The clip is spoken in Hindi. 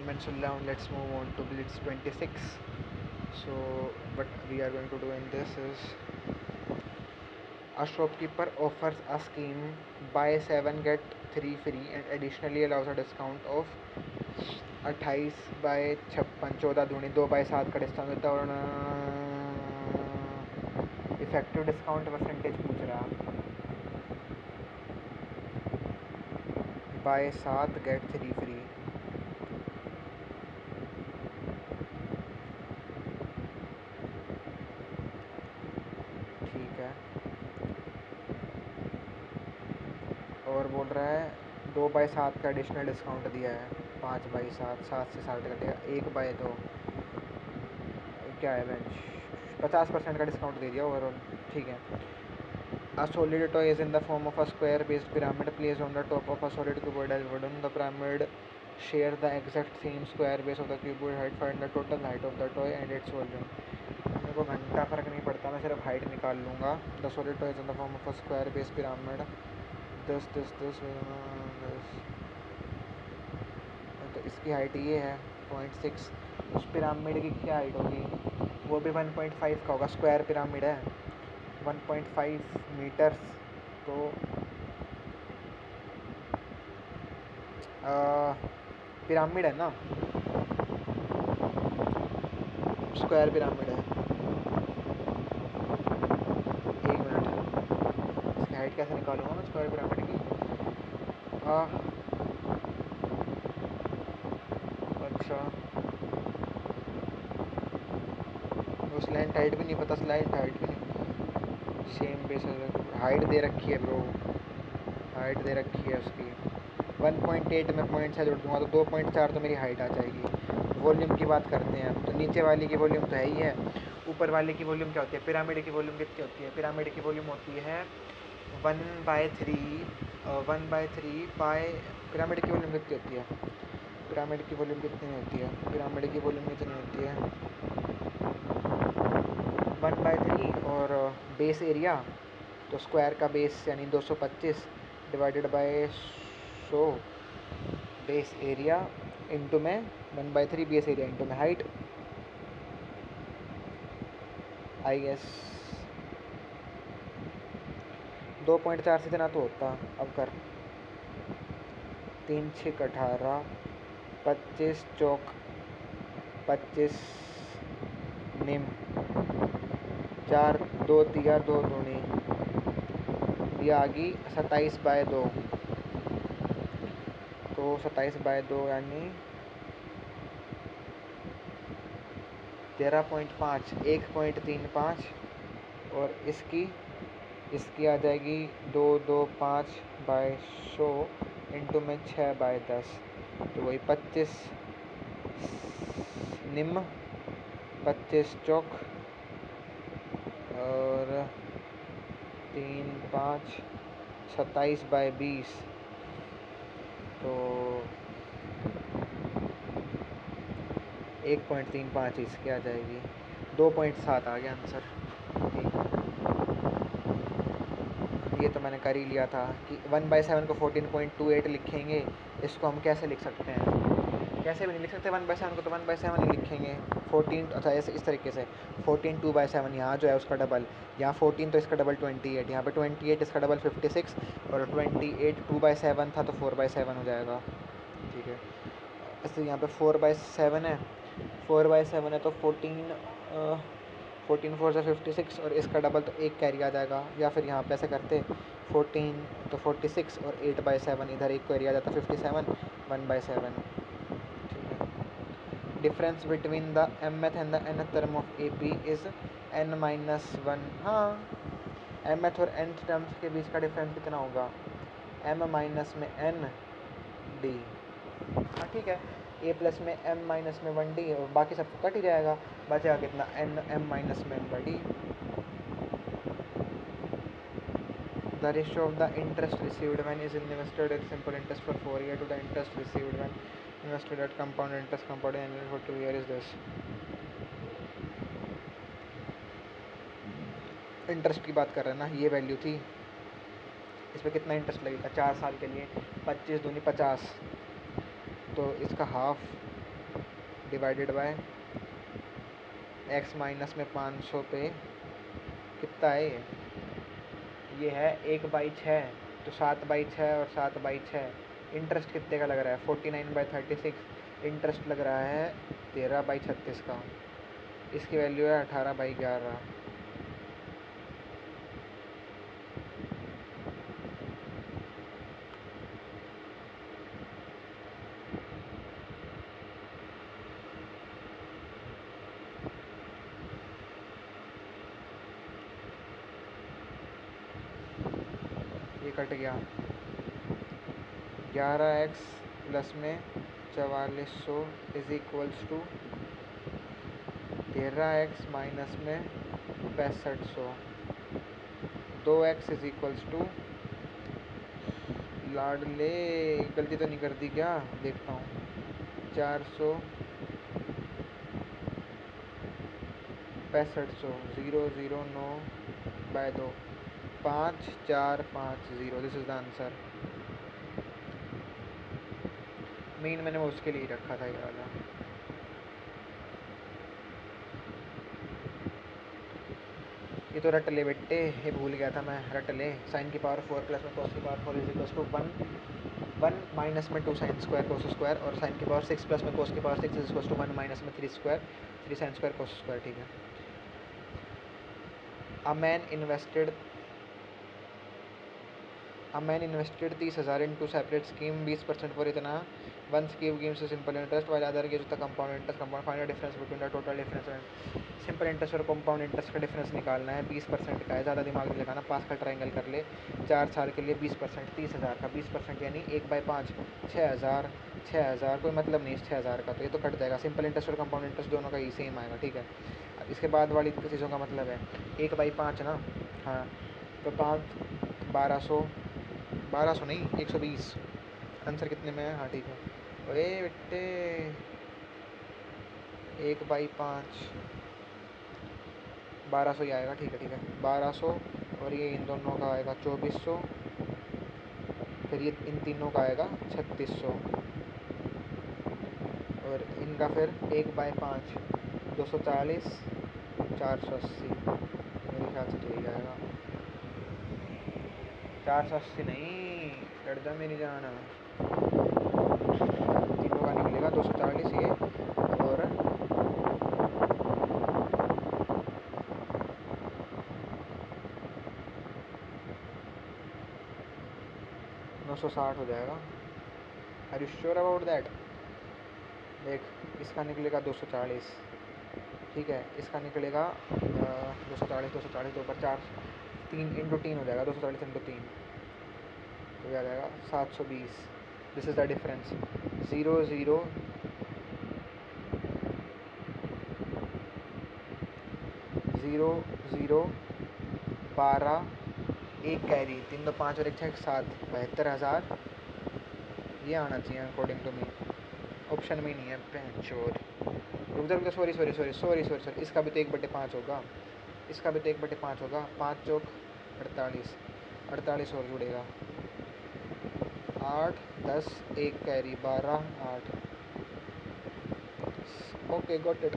mentioned down, let's move on to Blitz 26. So what we are going to do in this is, a shopkeeper offers a scheme: buy 7 get 3 free, and additionally allows a discount of 28/56, 14 दूनी 2/7 का डिस्काउंट देता है। और इफेक्टिव डिस्काउंट परसेंटेज पूछ रहा, बाय 7 गेट 3 फ्री। ठीक है, और बोल रहा है 2/7 का एडिशनल डिस्काउंट दिया है, 5/7, 7 से 60 कटेगा, 1/2 क्या है बेंच, 50% का डिस्काउंट दे दिया ओवरऑल। ठीक है। A solid toy is in the form of a square-based pyramid placed on the top of a solid cuboid as wooden. The pyramid share the exact same square base of the cuboid height. Find the total height of the toy and its volume. मेरे को घंटा फ़र्क नहीं पड़ता, मैं सिर्फ हाइट निकाल लूँगा। The solid toy is in the form of a square-based pyramid. this तो इसकी हाइट ये है 0.6। उस पिरामिड की क्या हाइट होगी, वो भी 1.5 का होगा, स्क्वायर पिरामिड है, 1.5 मीटर्स। तो पिरामिड है ना, स्क्वायर पिरामिड है। एक मिनट, इसकी हाइट कैसे निकालूंगा मैं स्क्वायर पिरामिड की? अच्छा, वो स्लैंट हाइट भी नहीं पता, स्लैंट हाइट भी नहीं, सेम बेसिस हाइट दे रखी है ब्रो, हाइट दे रखी है उसकी 1.8 में पॉइंट से जोड़ दूंगा तो 2.4 तो मेरी हाइट आ जाएगी। वॉल्यूम की बात करते हैं अब, तो नीचे वाली की वॉल्यूम तो है ही है, ऊपर वाले की वॉल्यूम क्या होती है? पिरामिड की वॉल्यूम कितनी होती है? पिरामिड की वॉल्यूम होती है 1/3, 1/3 बाय, पिरामिड की वॉल्यूम कितनी होती है? पिरामिड की वॉल्यूम कितनी होती है? पिरामिड की वॉल्यूम कितनी होती है? 1/3, और बेस एरिया, तो स्क्वायर का बेस यानी 225 divided by 100 base area into में 1/3 बेस एरिया इंटू में हाइट, आई गेस 2.4 से इतना तो होता। अब कर, 3 6 18, 25 चौक 25 निम, 4 2 तिया 2 दूनी, ये आ गई 27/2। तो 27/2 यानी 13.5, 1.35, और इसकी इसकी आ जाएगी 225/100 इंटू में 6/10, तो वही 25 निम, 25 चौक, और 3 5 27/20, तो 1.35 इसकी आ जाएगी, 2.7 आ गया आंसर। ठीक है, ये तो मैंने कर ही लिया था कि 1/7 को 14.28 लिखेंगे। इसको हम कैसे लिख सकते हैं? कैसे भी नहीं लिख सकते 1/7 को, तो 1/7 ही लिखेंगे। 14, अच्छा ऐसे इस तरीके से, 14 2/7, यहाँ जो है उसका डबल, यहाँ 14 तो इसका डबल 28, यहाँ पे 28 इसका डबल 56, और 28 2/7 था तो 4/7 हो जाएगा। ठीक है, ऐसे यहाँ पे 4/7 है, 4/7 है तो 14 4 से 56, और इसका डबल तो एक कैरी आ जाएगा। या फिर यहाँ पे ऐसे करते 14 तो 46, और 8/7, इधर एक कैरी आ जाता 57, 1/7। ठीक है, difference between the mth and the nth term of A P is n-1। हाँ, mth और nth टर्म्स के बीच का डिफरेंस कितना होगा? m माइनस में n डी। हाँ ठीक है, ए प्लस में m माइनस में 1d, और बाकी सब तो कट ही जाएगा, बचेगा कितना? n m माइनस में n/d। The ratio of the interest received when is invested at simple interest for 4 years to the interest received when invested at compound interest compounded annually for 2 years is this। Interest की बात कर रहे हैं ना, ये वैल्यू थी, इस पर कितना इंटरेस्ट लगेगा 4 साल के लिए? 25 दूनी 50, तो इसका half divided by x minus में 500 पे कितना है ये है 1/6, तो 7/6 और 7/6। इंटरेस्ट कितने का लग रहा है 49/36। इंटरेस्ट लग रहा है 13/36 का। इसकी वैल्यू है 18/11। ये कट गया। 11x प्लस में 4400 is equals to 13x minus में 6500। 2x इज इक्वल्स टू, लाडले गलती तो नहीं कर दी क्या, देखता हूँ। 400 6500 009/2 5450। This is the answer. Main मैंने वो उसके लिए रखा था ये वाला। ये तो रट ले बेटे, ये भूल गया था मैं, रट ले। साइन की पावर 4 प्लस में कॉस की power 4 is equal to 1 minus में 2 साइन स्क्वायर कोस स्क्वायर, और साइन की पावर 6 प्लस में कोस की power 6 is equal to 1 minus में 3 square 3 sine square cos square. ठीक है। A man invested 30,000 in two separate scheme 20% for इतना। One scheme gives simple interest while other gives the compound interest. Compound find the difference between the total difference and simple interest और कंपाउंड इंटरेस्ट का डिफरेंस निकालना है। 20% का है, ज़्यादा दिमाग नहीं लगाना। 5 का ट्रायंगल कर ले। 4 साल के लिए 20%, 30,000 का 20% यानी 1/5 6,000। 6,000 कोई मतलब नहीं इस 6,000 का, तो ये तो कट जाएगा। सिंपल इंटरेस्ट और कंपाउंड इंटरेस्ट दोनों का ही सेम आएगा। ठीक है। अब इसके बाद वाली चीज़ों का मतलब है 1/5 ना। हाँ, तो 5 1200, 1200 नहीं 120। आंसर कितने में है? हाँ ठीक है। ओए बेटे 1/5 1200 ही आएगा। ठीक है ठीक है 1200। और ये इन दोनों का आएगा 2400। फिर ये इन तीनों का आएगा 3600। और इनका फिर 1/5 240 480। मेरे ख्याल से तो यही आएगा। 480 नहीं, लड़ जा मेरी जान। तीनों का निकलेगा 240 ये, और 960 हो जाएगा। Are you sure about that? देख, इसका निकलेगा 240। ठीक है, इसका निकलेगा 240 240 दो पर 4 3 इंटू 3 हो जाएगा। 240 इंटू 3 तो क्या आ जाएगा 720। This is the difference. 0 0 0 0 12 एक कैरी 3 2 5 और 1 6 7 72,000। ये आना चाहिए अकॉर्डिंग टू मी। ऑप्शन में नहीं है बहन चोर। रुक जा, sorry sorry sorry sorry sorry sorry, इसका भी तो 1/5 होगा। इसका भी तो 1/5 होगा। 5 चौक 48, 48 और जुड़ेगा 8 10 एक कैरी 12 8। Okay got it.